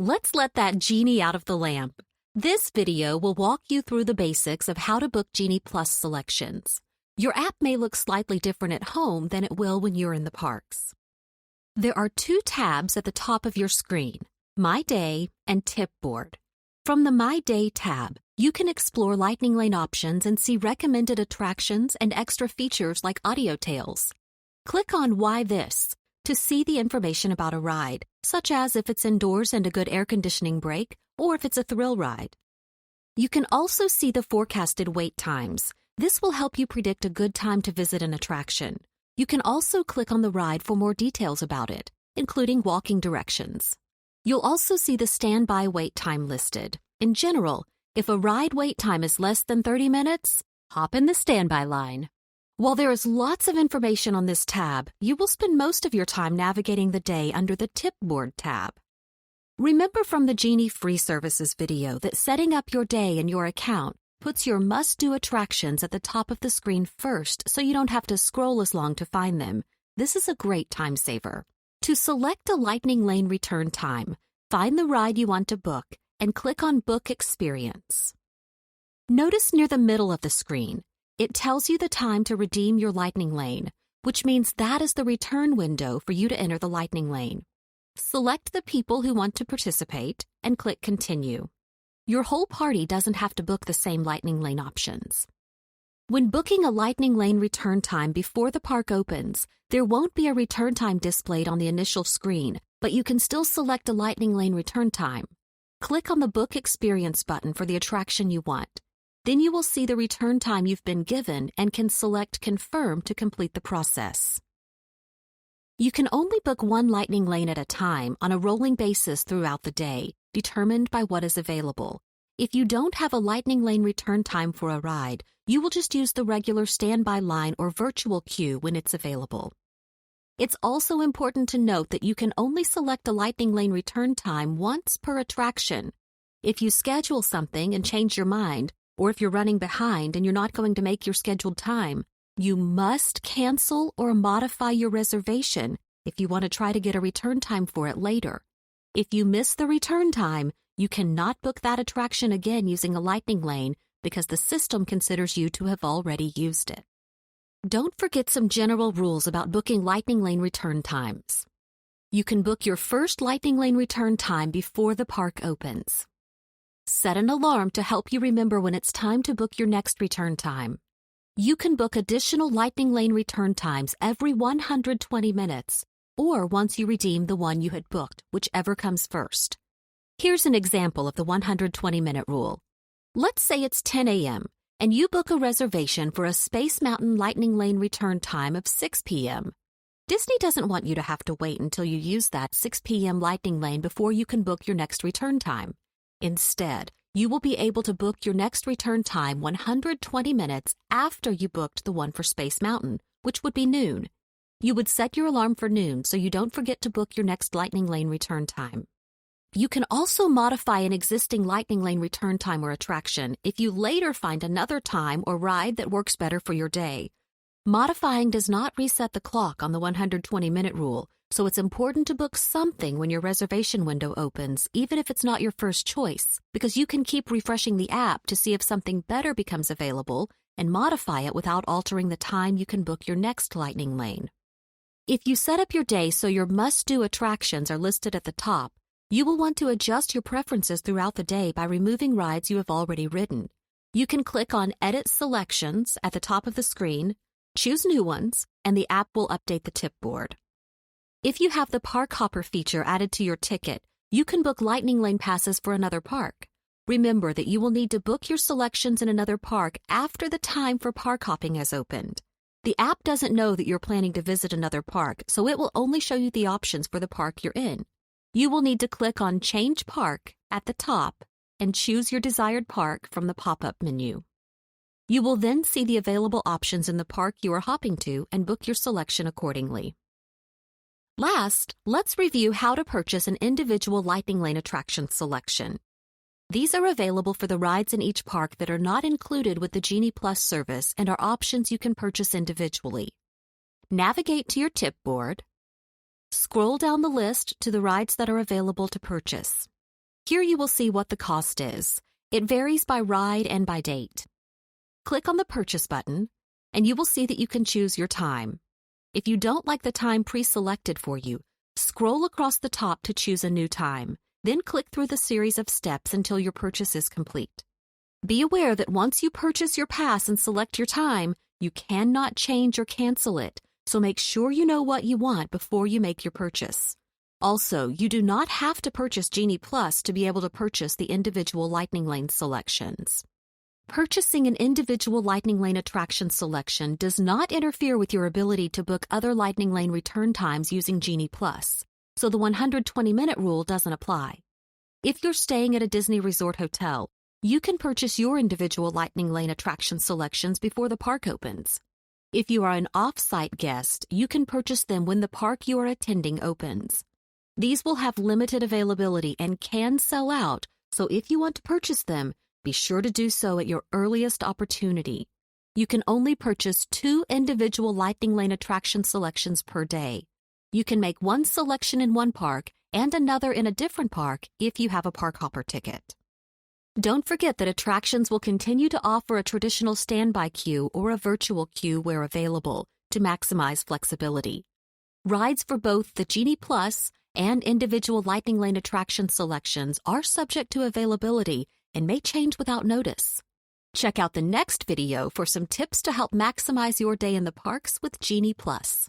Let's let that genie out of the lamp. This video will walk you through the basics of how to book Genie Plus selections. Your app may look slightly different at home than it will when you're in the parks. There are two tabs at the top of your screen, My Day and Tip Board. From the My Day tab, you can explore Lightning Lane options and see recommended attractions and extra features like audio tales. Click on Why This to see the information about a ride, such as if it's indoors and a good air conditioning break, or if it's a thrill ride. You can also see the forecasted wait times. This will help you predict a good time to visit an attraction. You can also click on the ride for more details about it, including walking directions. You'll also see the standby wait time listed. In general, if a ride wait time is less than 30 minutes, hop in the standby line. While there is lots of information on this tab, you will spend most of your time navigating the day under the Tip Board tab. Remember from the Genie Free Services video that setting up your day in your account puts your must-do attractions at the top of the screen first so you don't have to scroll as long to find them. This is a great time saver. To select a Lightning Lane return time, find the ride you want to book and click on Book Experience. Notice near the middle of the screen, it tells you the time to redeem your Lightning Lane, which means that is the return window for you to enter the Lightning Lane. Select the people who want to participate and click Continue. Your whole party doesn't have to book the same Lightning Lane options. When booking a Lightning Lane return time before the park opens, there won't be a return time displayed on the initial screen, but you can still select a Lightning Lane return time. Click on the Book Experience button for the attraction you want. Then you will see the return time you've been given and can select Confirm to complete the process. You can only book one Lightning Lane at a time on a rolling basis throughout the day, determined by what is available. If you don't have a Lightning Lane return time for a ride, you will just use the regular standby line or virtual queue when it's available. It's also important to note that you can only select a Lightning Lane return time once per attraction. If you schedule something and change your mind, or if you're running behind and you're not going to make your scheduled time, you must cancel or modify your reservation if you want to try to get a return time for it later. If you miss the return time, you cannot book that attraction again using a Lightning Lane because the system considers you to have already used it. Don't forget some general rules about booking Lightning Lane return times. You can book your first Lightning Lane return time before the park opens. Set an alarm to help you remember when it's time to book your next return time. You can book additional Lightning Lane return times every 120 minutes, or once you redeem the one you had booked, whichever comes first. Here's an example of the 120-minute rule. Let's say it's 10 a.m., and you book a reservation for a Space Mountain Lightning Lane return time of 6 p.m. Disney doesn't want you to have to wait until you use that 6 p.m. Lightning Lane before you can book your next return time. Instead, you will be able to book your next return time 120 minutes after you booked the one for Space Mountain, which would be noon. You would set your alarm for noon so you don't forget to book your next Lightning Lane return time. You can also modify an existing Lightning Lane return time or attraction if you later find another time or ride that works better for your day. Modifying does not reset the clock on the 120-minute rule, so it's important to book something when your reservation window opens, even if it's not your first choice, because you can keep refreshing the app to see if something better becomes available and modify it without altering the time you can book your next Lightning Lane. If you set up your day so your must-do attractions are listed at the top, you will want to adjust your preferences throughout the day by removing rides you have already ridden. You can click on Edit Selections at the top of the screen, choose new ones, and the app will update the tip board. If you have the Park Hopper feature added to your ticket, you can book Lightning Lane passes for another park. Remember that you will need to book your selections in another park after the time for park hopping has opened. The app doesn't know that you're planning to visit another park, so it will only show you the options for the park you're in. You will need to click on Change Park at the top and choose your desired park from the pop-up menu. You will then see the available options in the park you are hopping to and book your selection accordingly. Last, let's review how to purchase an individual Lightning Lane attraction selection. These are available for the rides in each park that are not included with the Genie Plus service and are options you can purchase individually. Navigate to your tip board. Scroll down the list to the rides that are available to purchase. Here you will see what the cost is. It varies by ride and by date. Click on the Purchase button, and you will see that you can choose your time. If you don't like the time pre-selected for you, scroll across the top to choose a new time, then click through the series of steps until your purchase is complete. Be aware that once you purchase your pass and select your time, you cannot change or cancel it, so make sure you know what you want before you make your purchase. Also, you do not have to purchase Genie Plus to be able to purchase the individual Lightning Lane selections. Purchasing an individual Lightning Lane attraction selection does not interfere with your ability to book other Lightning Lane return times using Genie Plus, so the 120-minute rule doesn't apply. If you're staying at a Disney Resort hotel, you can purchase your individual Lightning Lane attraction selections before the park opens. If you are an off-site guest, you can purchase them when the park you are attending opens. These will have limited availability and can sell out, so if you want to purchase them, be sure to do so at your earliest opportunity. You can only purchase 2 individual Lightning Lane attraction selections per day. You can make one selection in one park and another in a different park if you have a park hopper ticket. Don't forget that attractions will continue to offer a traditional standby queue or a virtual queue where available to maximize flexibility. Rides for both the Genie Plus and individual Lightning Lane attraction selections are subject to availability and may change without notice. Check out the next video for some tips to help maximize your day in the parks with Genie Plus.